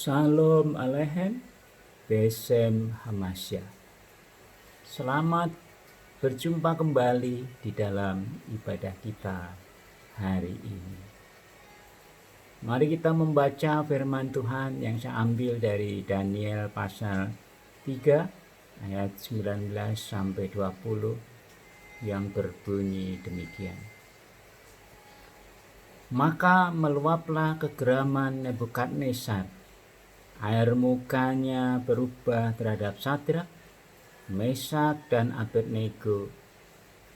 Shalom Aleichem, Besem Hamasya. Selamat berjumpa kembali di dalam ibadah kita hari ini. Mari kita membaca firman Tuhan yang saya ambil dari Daniel pasal 3 ayat 19 sampai 20 yang berbunyi demikian. Maka meluaplah kegeraman Nebukadnezar. Air mukanya berubah terhadap Sadrak, Mesak, dan Abednego.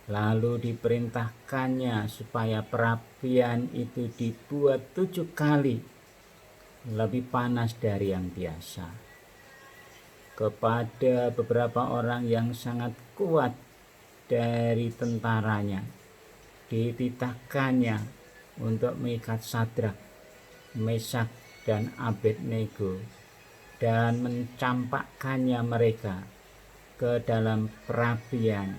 Lalu diperintahkannya supaya perapian itu dibuat 7 kali lebih panas dari yang biasa. Kepada beberapa orang yang sangat kuat dari tentaranya, dititahkannya untuk mengikat Sadrak, Mesak, dan Abednego dan mencampakkannya mereka ke dalam perapian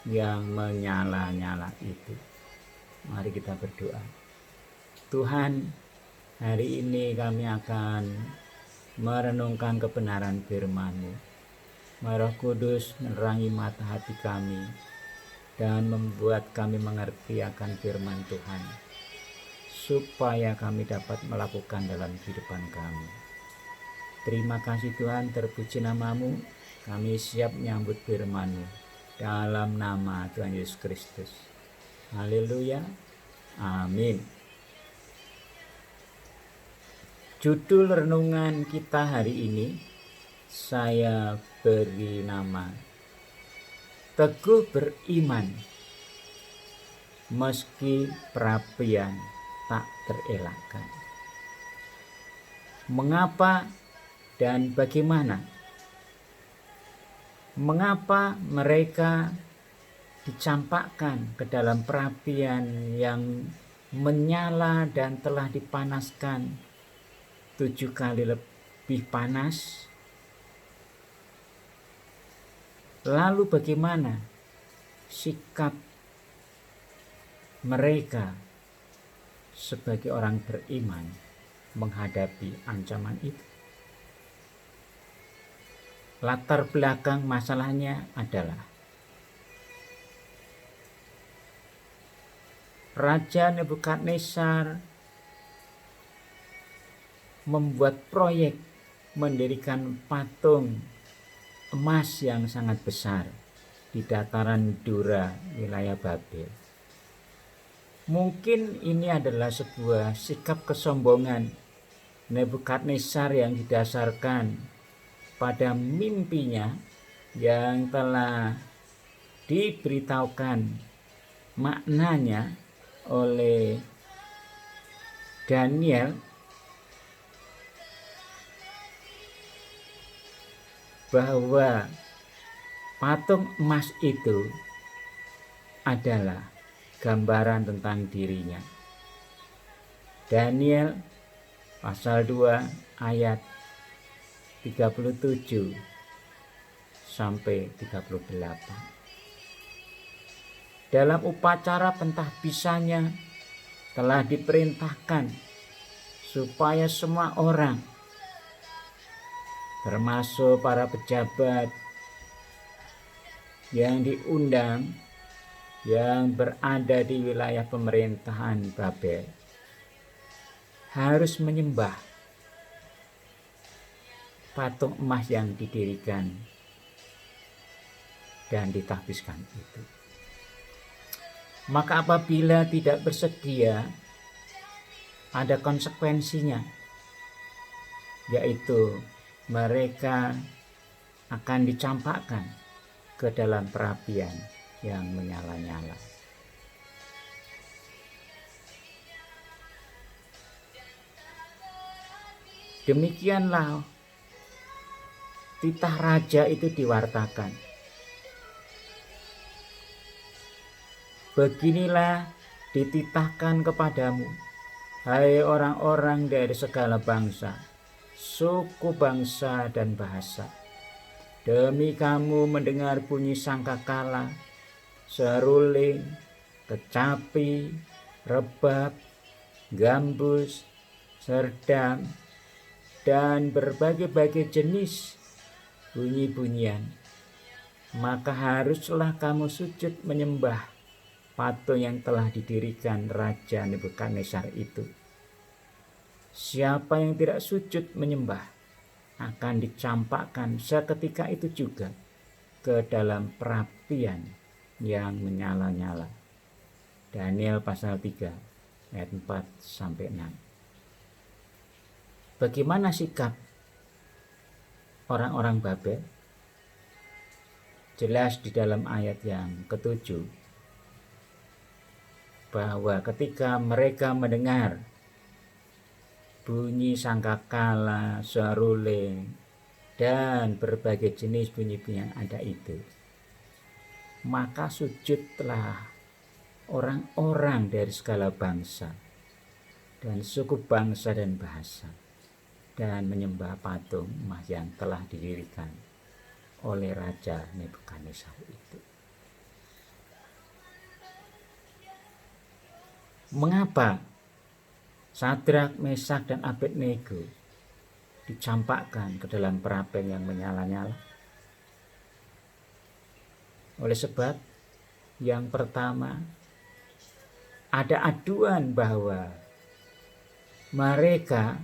yang menyala-nyala itu. Mari kita berdoa. Tuhan, hari ini kami akan merenungkan kebenaran firman-Mu. Roh Kudus menerangi mata hati kami dan membuat kami mengerti akan firman Tuhan, supaya kami dapat melakukan dalam kehidupan kami. Terima kasih Tuhan, terpuji nama-Mu. Kami siap menyambut firman-Mu dalam nama Tuhan Yesus Kristus. Haleluya. Amin. Judul renungan kita hari ini saya beri nama Teguh Beriman Meski Perapian Tak Terelakkan. Mengapa dan bagaimana? Mengapa mereka dicampakkan ke dalam perapian yang menyala dan telah dipanaskan 7 kali lebih panas? Lalu bagaimana sikap mereka sebagai orang beriman menghadapi ancaman itu? Latar belakang masalahnya adalah Raja Nebukadnezar membuat proyek mendirikan patung emas yang sangat besar di dataran Dura, wilayah Babel. Mungkin ini adalah sebuah sikap kesombongan Nebukadnezar yang didasarkan pada mimpinya yang telah diberitahukan maknanya oleh Daniel, bahwa patung emas itu adalah gambaran tentang dirinya. Daniel pasal 2 ayat 37 sampai 38. Dalam upacara pentahbisannya telah diperintahkan supaya semua orang, termasuk para pejabat yang diundang, yang berada di wilayah pemerintahan Babel, harus menyembah patung emas yang didirikan dan ditahbiskan itu. Maka apabila tidak bersedia, ada konsekuensinya, yaitu mereka akan dicampakkan ke dalam perapian yang menyala-nyala. Demikianlah titah raja itu diwartakan. Beginilah dititahkan kepadamu, hai orang-orang dari segala bangsa, suku, bangsa, dan bahasa. Demi kamu mendengar bunyi sangkakala, seruling, kecapi, rebab, gambus, serdam, dan berbagai-bagai jenis bunyi-bunyian, maka haruslah kamu sujud menyembah patung yang telah didirikan Raja Nebukadnezar itu. Siapa yang tidak sujud menyembah akan dicampakkan seketika itu juga ke dalam perapian yang menyala-nyala. Daniel pasal 3 ayat 4 sampai 6. Bagaimana sikap orang-orang Babel? Jelas di dalam ayat yang ke-7 bahwa ketika mereka mendengar bunyi sangkakala, seruling, dan berbagai jenis bunyi-bunyi yang ada itu, maka sujudlah orang-orang dari segala bangsa dan suku bangsa dan bahasa, dan menyembah patung emas yang telah didirikan oleh Raja Nebukadnezar itu. Mengapa Sadrak, Mesak, dan Abednego dicampakkan ke dalam perapian yang menyala-nyala? Oleh sebab yang pertama, ada aduan bahwa mereka,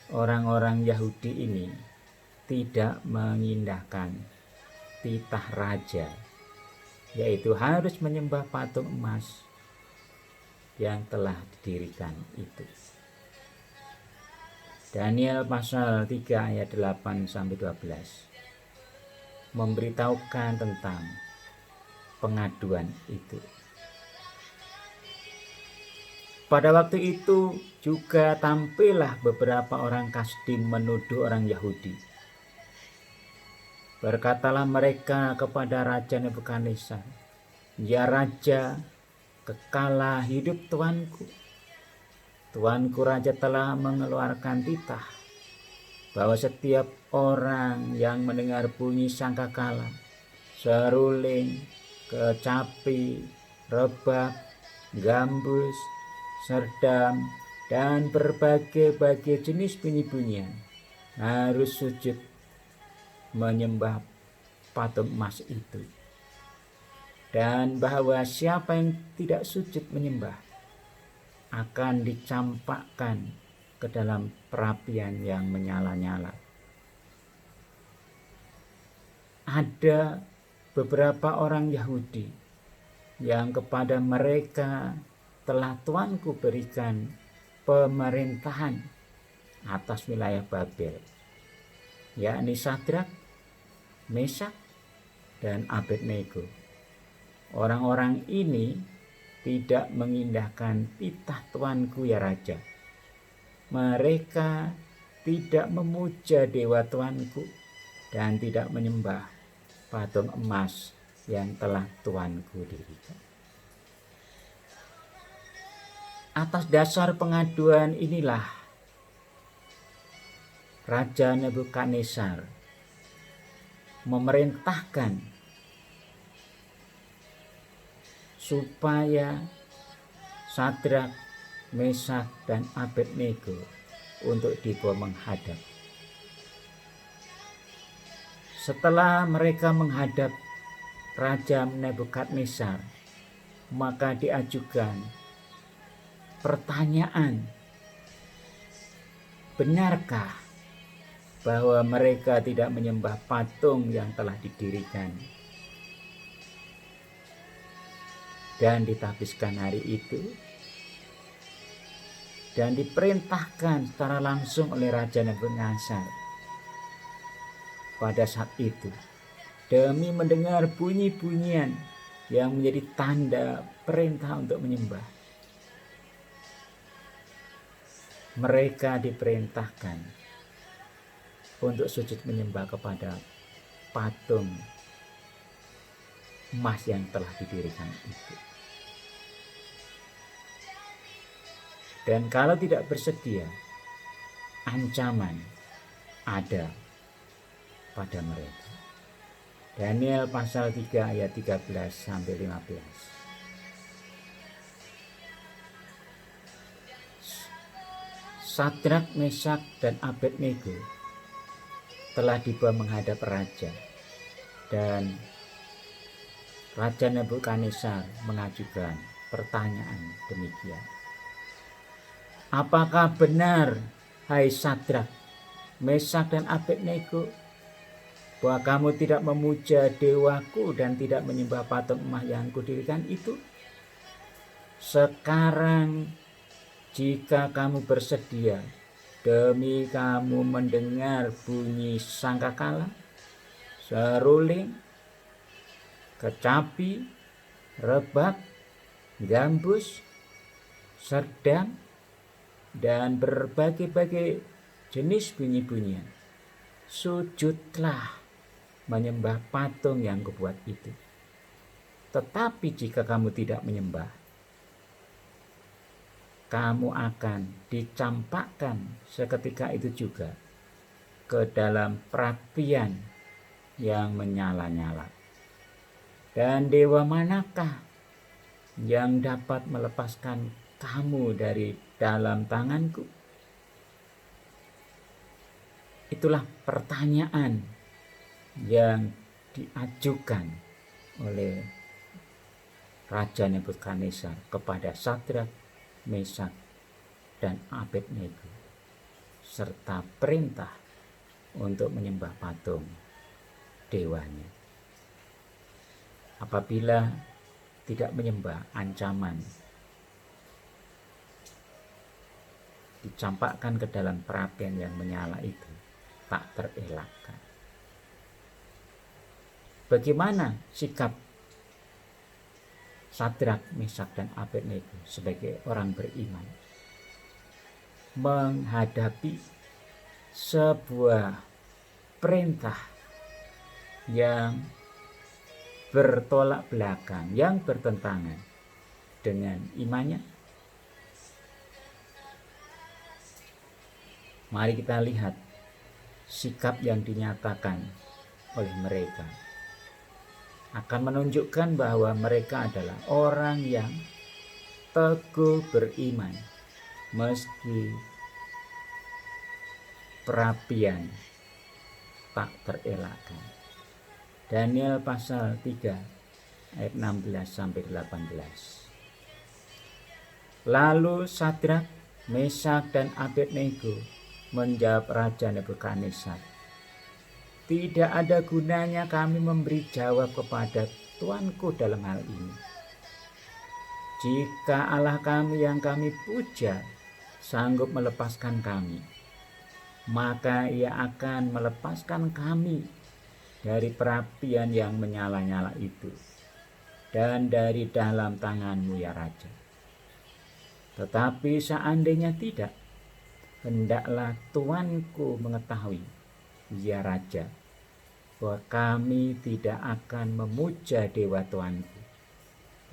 orang-orang Yahudi ini, tidak mengindahkan titah raja, yaitu harus menyembah patung emas yang telah didirikan itu. Daniel pasal 3 ayat 8 sampai 12 memberitahukan tentang pengaduan itu. Pada waktu itu juga tampillah beberapa orang Kasdim menuduh orang Yahudi. Berkatalah mereka kepada Raja Nebukadnezar, "Ya Raja, kekala hidup Tuanku. Tuanku Raja telah mengeluarkan titah bahwa setiap orang yang mendengar bunyi sangkakala, seruling, kecapi, rebab, gambus, serdam, dan berbagai-bagai jenis bunyi-bunyian harus sujud menyembah patung emas itu. Dan bahwa siapa yang tidak sujud menyembah akan dicampakkan ke dalam perapian yang menyala-nyala." Ada beberapa orang Yahudi yang kepada mereka telah Tuanku berikan pemerintahan atas wilayah Babel, yakni Sadrak, Mesak, dan Abednego. Orang-orang ini tidak mengindahkan titah Tuanku ya Raja. Mereka tidak memuja dewa Tuanku dan tidak menyembah patung emas yang telah Tuanku dirikan. Atas dasar pengaduan inilah Raja Nebukadnezar memerintahkan supaya Sadrak, Mesak, dan Abednego untuk dibawa menghadap. Setelah mereka menghadap Raja Nebukadnezar, maka diajukan pertanyaan, benarkah bahwa mereka tidak menyembah patung yang telah didirikan dan ditahbiskan hari itu, dan diperintahkan secara langsung oleh Raja Nebukadnezar pada saat itu demi mendengar bunyi-bunyian yang menjadi tanda perintah untuk menyembah. Mereka diperintahkan untuk sujud menyembah kepada patung emas yang telah didirikan itu. Dan kalau tidak bersedia, ancaman ada pada mereka. Daniel pasal 3 ayat 13 sampai 15. Sadrak, Mesak, dan Abednego telah dibawa menghadap raja, dan Raja Nebukadnezar mengajukan pertanyaan demikian. Apakah benar, hai Sadrak, Mesak, dan Abednego, bahwa kamu tidak memuja dewaku dan tidak menyembah patung emas yang kudirikan itu? Sekarang jika kamu bersedia demi kamu mendengar bunyi sangkakala, seruling, kecapi, rebab, gambus, serdang, dan berbagai-bagai jenis bunyi-bunyian, sujudlah menyembah patung yang kubuat itu. Tetapi jika kamu tidak menyembah, kamu akan dicampakkan seketika itu juga ke dalam perapian yang menyala-nyala. Dan dewa manakah yang dapat melepaskan kamu dari dalam tanganku? Itulah pertanyaan yang diajukan oleh Raja Nebukadnezar kepada Sadrak, Mesak, dan Abednego, serta perintah untuk menyembah patung dewanya. Apabila tidak menyembah, ancaman dicampakkan ke dalam perapian yang menyala itu tak terelakkan. Bagaimana sikap Sadrak, Mesak, dan Abednego sebagai orang beriman menghadapi sebuah perintah yang bertolak belakang, yang bertentangan dengan imannya? Mari kita lihat sikap yang dinyatakan oleh mereka akan menunjukkan bahwa mereka adalah orang yang teguh beriman meski perapian tak terelakkan. Daniel pasal 3 ayat 16 sampai 18. Lalu Sadrak, Mesak, dan Abednego menjawab Raja Nebukadnezar, tidak ada gunanya kami memberi jawab kepada tuanku dalam hal ini. Jika Allah kami yang kami puja sanggup melepaskan kami, maka ia akan melepaskan kami dari perapian yang menyala-nyala itu dan dari dalam tanganmu ya Raja. Tetapi seandainya tidak, hendaklah tuanku mengetahui ya Raja, bahwa kami tidak akan memuja dewa tuanku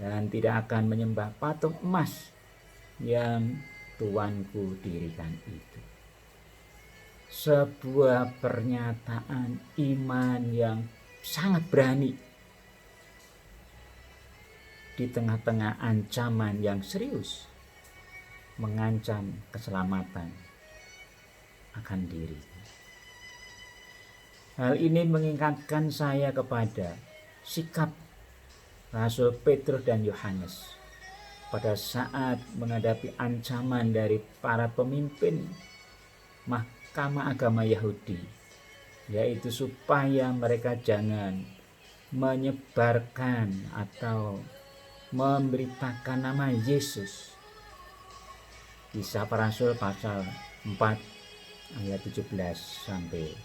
dan tidak akan menyembah patung emas yang tuanku dirikan itu. Sebuah pernyataan iman yang sangat berani di tengah-tengah ancaman yang serius, mengancam keselamatan akan diri. Hal ini mengingatkan saya kepada sikap Rasul Petrus dan Yohanes pada saat menghadapi ancaman dari para pemimpin Mahkamah Agama Yahudi, yaitu supaya mereka jangan menyebarkan atau memberitakan nama Yesus. Kisah Para Rasul pasal 4 ayat 17 sampai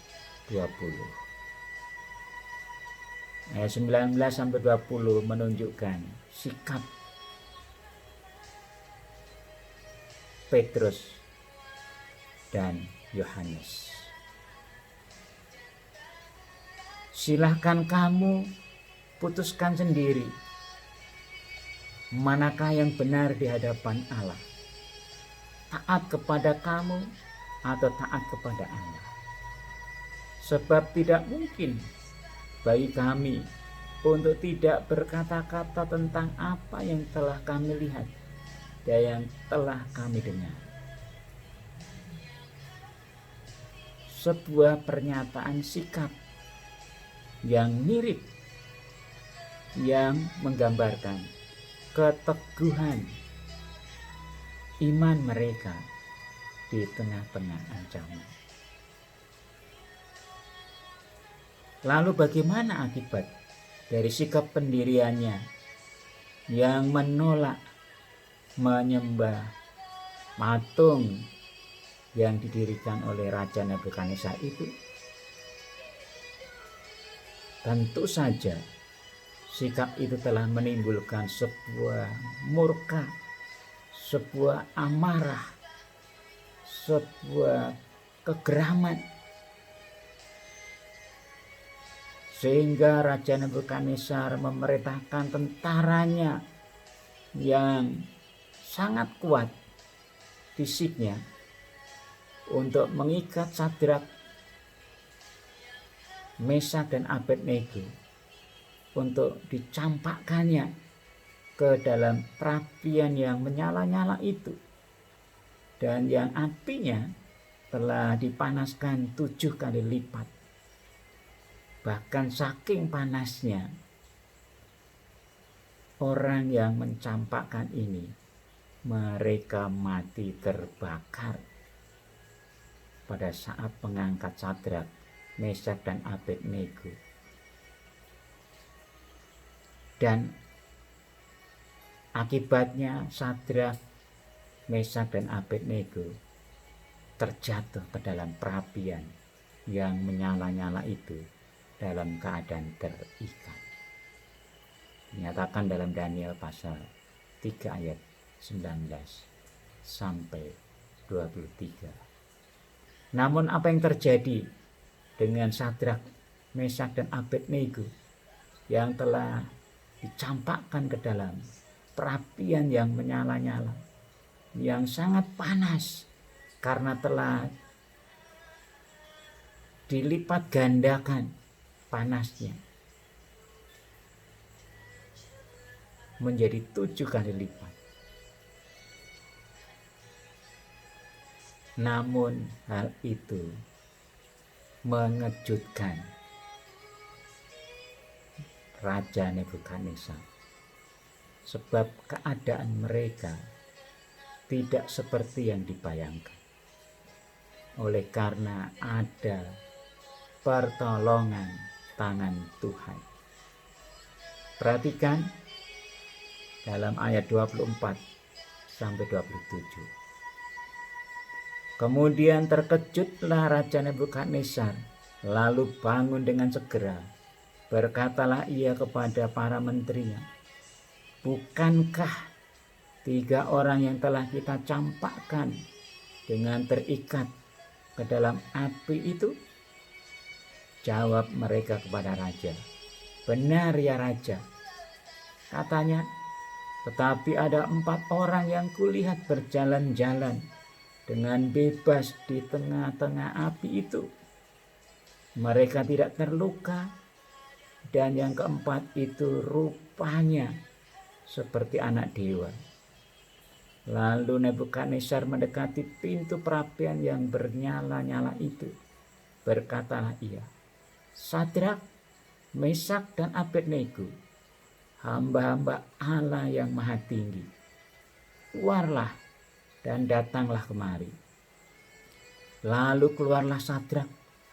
20. Ayat 19 sampai 20 menunjukkan sikap Petrus dan Yohanes. Silahkan kamu putuskan sendiri manakah yang benar di hadapan Allah, taat kepada kamu atau taat kepada Allah. Sebab tidak mungkin bagi kami untuk tidak berkata-kata tentang apa yang telah kami lihat dan yang telah kami dengar. sebuah pernyataan sikap yang mirip, yang menggambarkan keteguhan iman mereka di tengah-tengah ancaman. Lalu bagaimana akibat dari sikap pendiriannya yang menolak menyembah patung yang didirikan oleh Raja Nebukadnezar itu? Tentu saja sikap itu telah menimbulkan sebuah murka, sebuah amarah, sebuah kegeraman, sehingga Raja Nebukadnezar memerintahkan tentaranya yang sangat kuat fisiknya untuk mengikat Sadrak, Mesak dan Abednego untuk dicampakkannya ke dalam perapian yang menyala-nyala itu, dan yang apinya telah dipanaskan 7 kali lipat. Bahkan saking panasnya, orang yang mencampakkan ini mereka mati terbakar pada saat mengangkat Sadrak, Mesak dan Abednego. Dan akibatnya Sadrak, Mesak dan Abednego terjatuh ke dalam perapian yang menyala-nyala itu dalam keadaan terikat. Dinyatakan dalam Daniel pasal 3 ayat 19 sampai 23. Namun apa yang terjadi dengan Sadrak, Mesak dan Abednego yang telah dicampakkan ke dalam perapian yang menyala-nyala, yang sangat panas karena telah dilipat gandakan panasnya menjadi 7 kali lipat. Namun hal itu mengejutkan Raja Nebukadnezar, sebab keadaan mereka tidak seperti yang dibayangkan. Oleh karena ada pertolongan tangan Tuhan. Perhatikan dalam ayat 24 sampai 27. Kemudian terkejutlah Raja Nebukadnezar, lalu bangun dengan segera. Berkatalah ia kepada para menterinya, bukankah 3 orang yang telah kita campakkan dengan terikat ke dalam api itu? Jawab mereka kepada raja, benar ya raja. Katanya, tetapi ada 4 orang yang kulihat berjalan-jalan dengan bebas di tengah-tengah api itu. Mereka tidak terluka, dan yang keempat itu rupanya seperti anak dewa. Lalu Nebukadnezar mendekati pintu perapian yang bernyala-nyala itu. Berkatalah ia, Sadrak, Mesak dan Abednego, hamba-hamba Allah yang maha tinggi, keluarlah dan datanglah kemari. Lalu keluarlah Sadrak,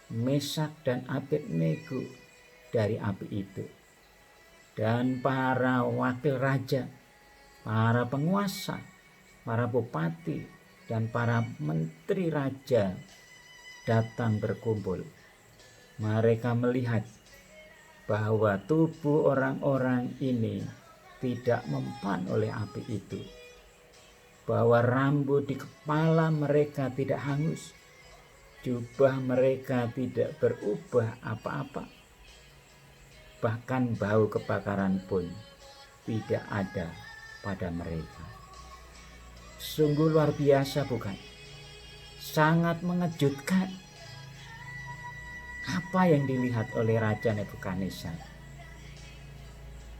Mesak dan Abednego dari api itu. Dan para wakil raja, para penguasa, para bupati, dan para menteri raja datang berkumpul. Mereka melihat bahwa tubuh orang-orang ini tidak mempan oleh api itu, bahwa rambut di kepala mereka tidak hangus, jubah mereka tidak berubah apa-apa, bahkan bau kebakaran pun tidak ada pada mereka. Sungguh luar biasa, bukan? Sangat mengejutkan apa yang dilihat oleh Raja Nebukadnezar,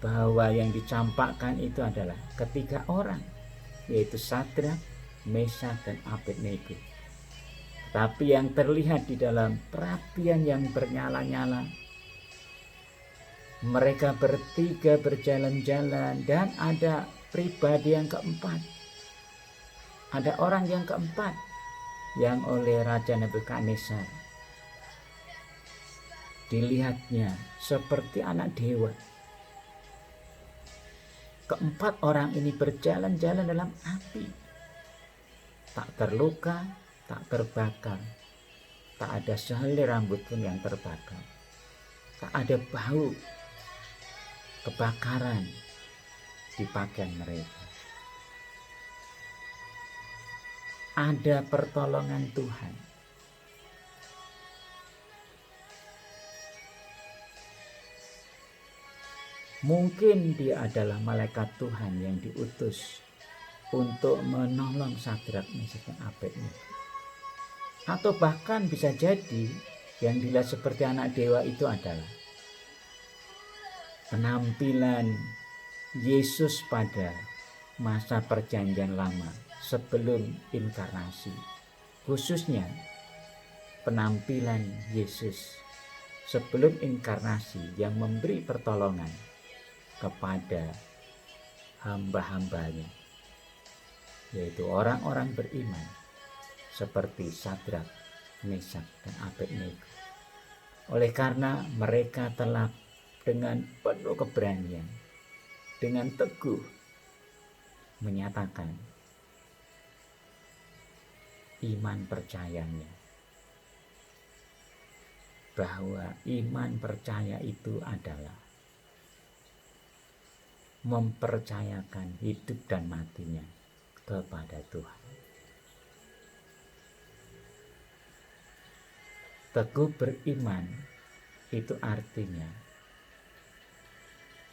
bahwa yang dicampakkan itu adalah 3 orang, yaitu Sadrak, Mesak dan Abednego. Tapi yang terlihat di dalam perapian yang bernyala-nyala, mereka bertiga berjalan-jalan dan ada pribadi yang keempat. Ada orang yang keempat yang oleh Raja Nebukadnezar dilihatnya seperti anak dewa. Keempat orang ini berjalan-jalan dalam api, tak terluka, tak terbakar, tak ada sehelai rambut pun yang terbakar, tak ada bau kebakaran di pakaian mereka. Ada pertolongan Tuhan. Mungkin dia adalah malaikat Tuhan yang diutus untuk menolong Sadrak, Mesak, dan Abednego. Atau bahkan bisa jadi yang dilihat seperti anak dewa itu adalah penampilan Yesus pada masa perjanjian lama sebelum inkarnasi. Khususnya penampilan Yesus sebelum inkarnasi yang memberi pertolongan kepada hamba-hambanya, yaitu orang-orang beriman seperti Sadrak, Mesak, dan Abednego. Oleh karena mereka telah dengan penuh keberanian, dengan teguh menyatakan iman percayanya, bahwa iman percaya itu adalah mempercayakan hidup dan matinya kepada Tuhan. Teguh beriman itu artinya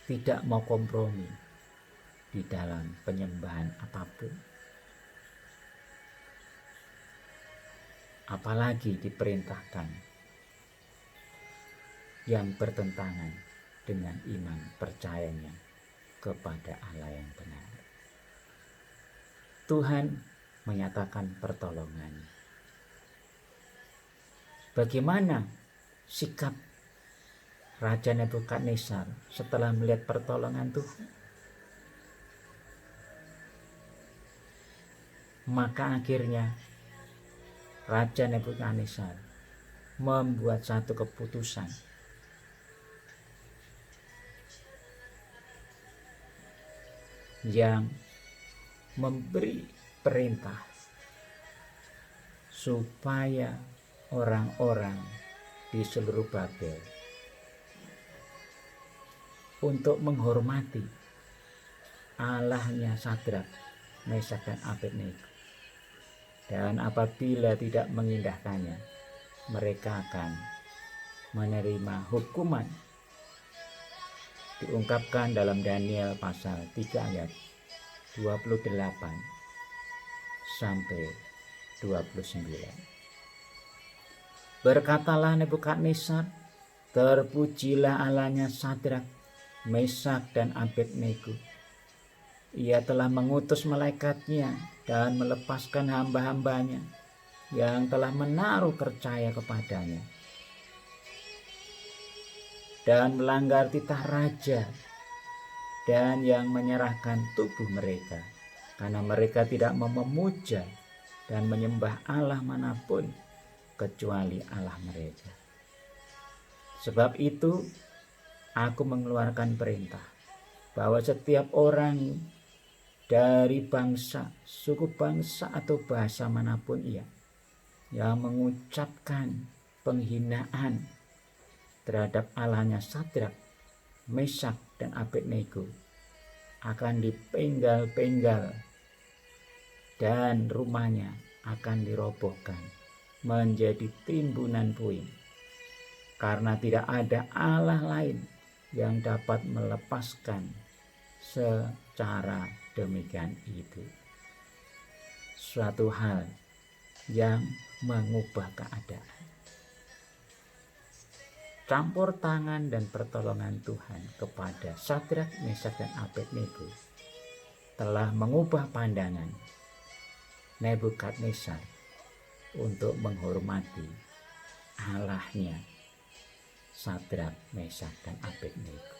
tidak mau kompromi di dalam penyembahan apapun, apalagi diperintahkan yang bertentangan dengan iman percayanya kepada Allah yang benar. Tuhan menyatakan pertolongan. Bagaimana sikap Raja Nebukadnezar setelah melihat pertolongan Tuhan? Maka akhirnya Raja Nebukadnezar membuat satu keputusan yang memberi perintah supaya orang-orang di seluruh Babel untuk menghormati Allahnya Sadrak, Mesak, dan Abednego. Dan apabila tidak mengindahkannya, mereka akan menerima hukuman. Diungkapkan dalam Daniel pasal 3 ayat 28 sampai 29. Berkatalah Nebukadnezar, terpujilah Allahnya Sadrak, Mesak, dan Abednego. Ia telah mengutus malaikatnya dan melepaskan hamba-hambanya yang telah menaruh percaya kepadanya dan melanggar titah raja, dan yang menyerahkan tubuh mereka karena mereka tidak mau memuja dan menyembah Allah manapun kecuali Allah mereka. Sebab itu aku mengeluarkan perintah bahwa setiap orang dari bangsa, suku bangsa, atau bahasa manapun ia yang mengucapkan penghinaan terhadap Allahnya Sadrak, Mesak, dan Abednego akan dipenggal-penggal dan rumahnya akan dirobohkan menjadi timbunan puing, karena tidak ada Allah lain yang dapat melepaskan secara demikian itu. Suatu hal yang mengubah keadaan. Campur tangan dan pertolongan Tuhan kepada Sadrak, Mesak, dan Abednego telah mengubah pandangan Nebukadnezar untuk menghormati Allahnya Sadrak, Mesak, dan Abednego.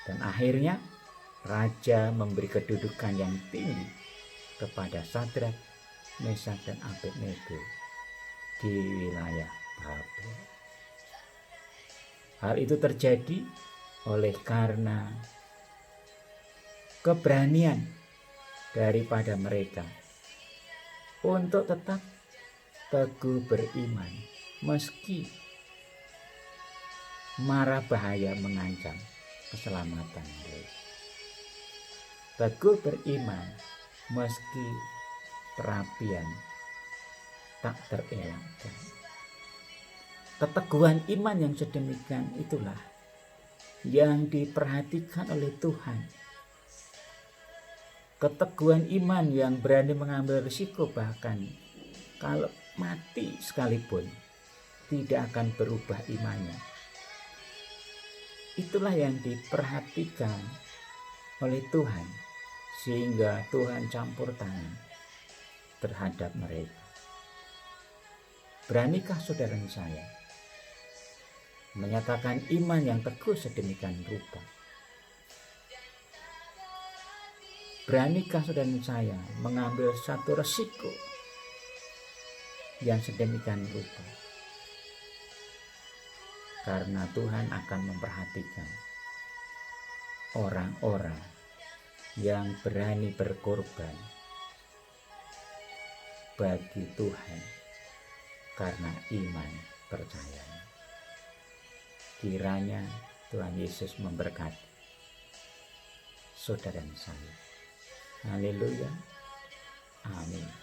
Dan akhirnya raja memberi kedudukan yang tinggi kepada Sadrak, Mesak, dan Abednego di wilayah Babel. Hal itu terjadi oleh karena keberanian daripada mereka untuk tetap teguh beriman meski mara bahaya mengancam keselamatan mereka. Teguh beriman meski perapian tak terelakkan. Keteguhan iman yang sedemikian itulah yang diperhatikan oleh Tuhan. Keteguhan iman yang berani mengambil risiko, bahkan kalau mati sekalipun tidak akan berubah imannya. Itulah yang diperhatikan oleh Tuhan, sehingga Tuhan campur tangan terhadap mereka. Beranikah saudara saya menyatakan iman yang teguh sedemikian rupa? Beranikah saudara saya mengambil satu resiko yang sedemikian rupa? Karena Tuhan akan memperhatikan orang-orang yang berani berkorban bagi Tuhan karena iman percaya. Kiranya Tuhan Yesus memberkati saudara saya. Haleluya. Amin.